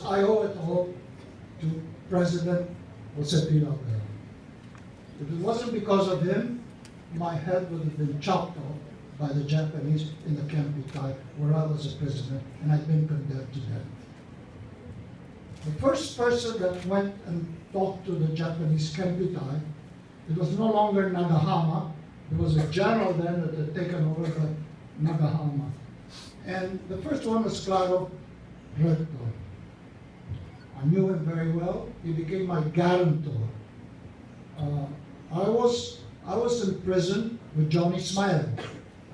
I owe it all to President Jose P. Laurel. If it wasn't because of him, my head would have been chopped off by the Japanese in the Kempitai, where I was a prisoner, and I'd been condemned to death. The first person that went and talked to the Japanese Kempitai, it was no longer Nagahama. There was a general then that had taken over the Nagahama. And the first one was Claro Recto. I knew him very well. He became my guarantor. I was in prison with Johnny Smile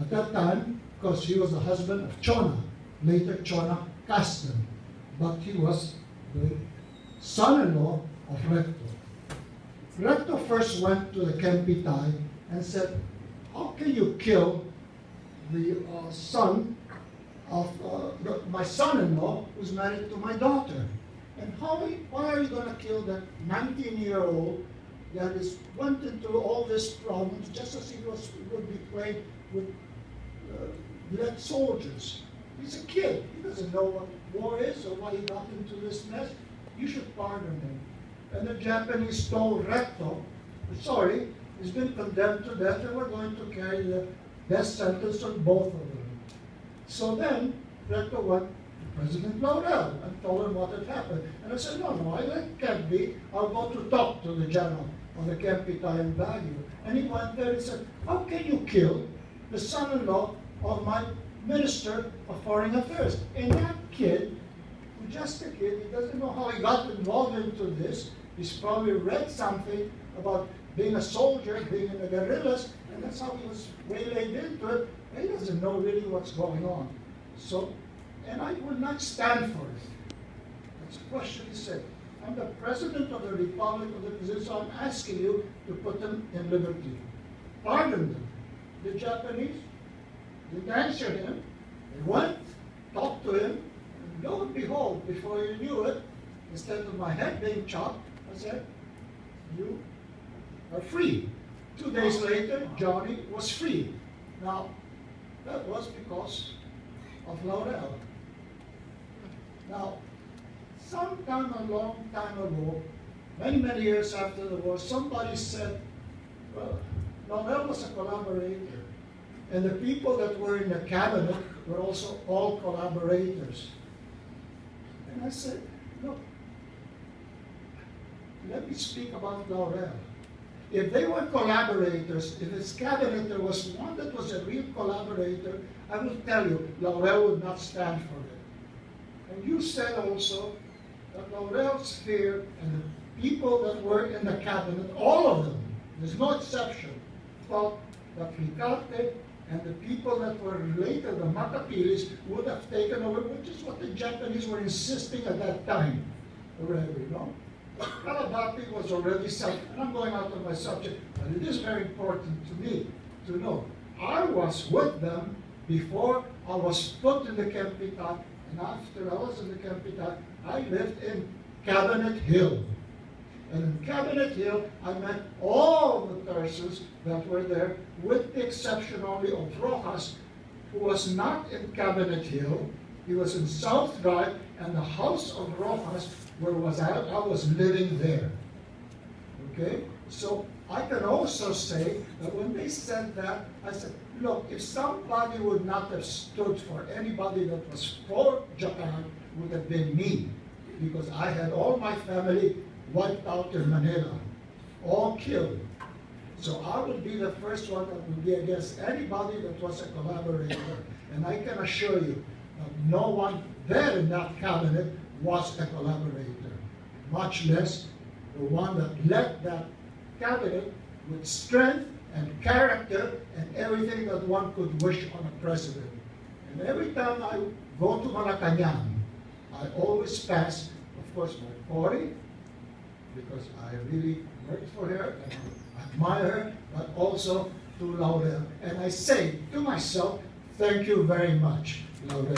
at that time because he was the husband of Chona, later Chona Caston. But he was the son-in-law of Recto. Recto first went to the Kempitai and said, how can you kill the son of my son-in-law who's married to my daughter? And why are you going to kill that 19-year-old that went into all these problems just as he would be playing with lead soldiers? He's a kid. He doesn't know what war is or why he got into this mess. You should pardon him. And the Japanese told Recto, sorry, he's been condemned to death and we're going to carry the death sentence on both of them. So then Recto went to President Laurel and told him what had happened. And I said, no, that can't be. I'll go to talk to the general of the Kempitai in Baguio. And he went there and said, how can you kill the son-in-law of my Minister of Foreign Affairs? And that kid, just a kid, he doesn't know how he got involved into this. He's probably read something about being a soldier, being in the guerrillas, and that's how he was waylaid into it. And he doesn't know really what's going on. So, and I will not stand for it. That's a question he said. I'm the President of the Republic of the Philippines, so I'm asking you to put them in liberty. Pardon them. The Japanese didn't answer him. They went, talked to him, and lo and behold, before you knew it, instead of my head being chopped, I said, you are free. 2 days later, Johnny was free. Now, that was because of Laurel. Now, sometime a long time ago, many years after the war, somebody said, well, Laurel was a collaborator. And the people that were in the cabinet were also all collaborators. And I said, look, let me speak about Laurel. If they were collaborators, if his cabinet there was one that was a real collaborator, I will tell you, Laurel would not stand for it. And you said also that Laurel's fear and the people that were in the cabinet, all of them, there's no exception, thought that Ricarte and the people that were later, the Matapilis, would have taken over, which is what the Japanese were insisting at that time already, you know? Kalabati was already set, and I'm going out of my subject, but it is very important to me to know. I was with them before I was put in the Kempitai, and after I was in the Kempitai, I lived in Cabinet Hill. And in Cabinet Hill, I met all the persons that were there, with the exception only of Rojas, who was not in Cabinet Hill. He was in South Drive, and the house of Rojas, where I was living there. Okay? So I can also say that when they said that, I said, look, if somebody would not have stood for anybody that was for Japan, it would have been me. Because I had all my family wiped out in Manila, all killed. So I would be the first one that would be against anybody that was a collaborator. And I can assure you that no one there in that cabinet was a collaborator, much less the one that led that cabinet with strength and character and everything that one could wish on a president. And every time I go to Malacanang, I always pass, of course, my Cory, because I really worked for her and I admire her, but also to Laurel. And I say to myself, thank you very much, Laurel.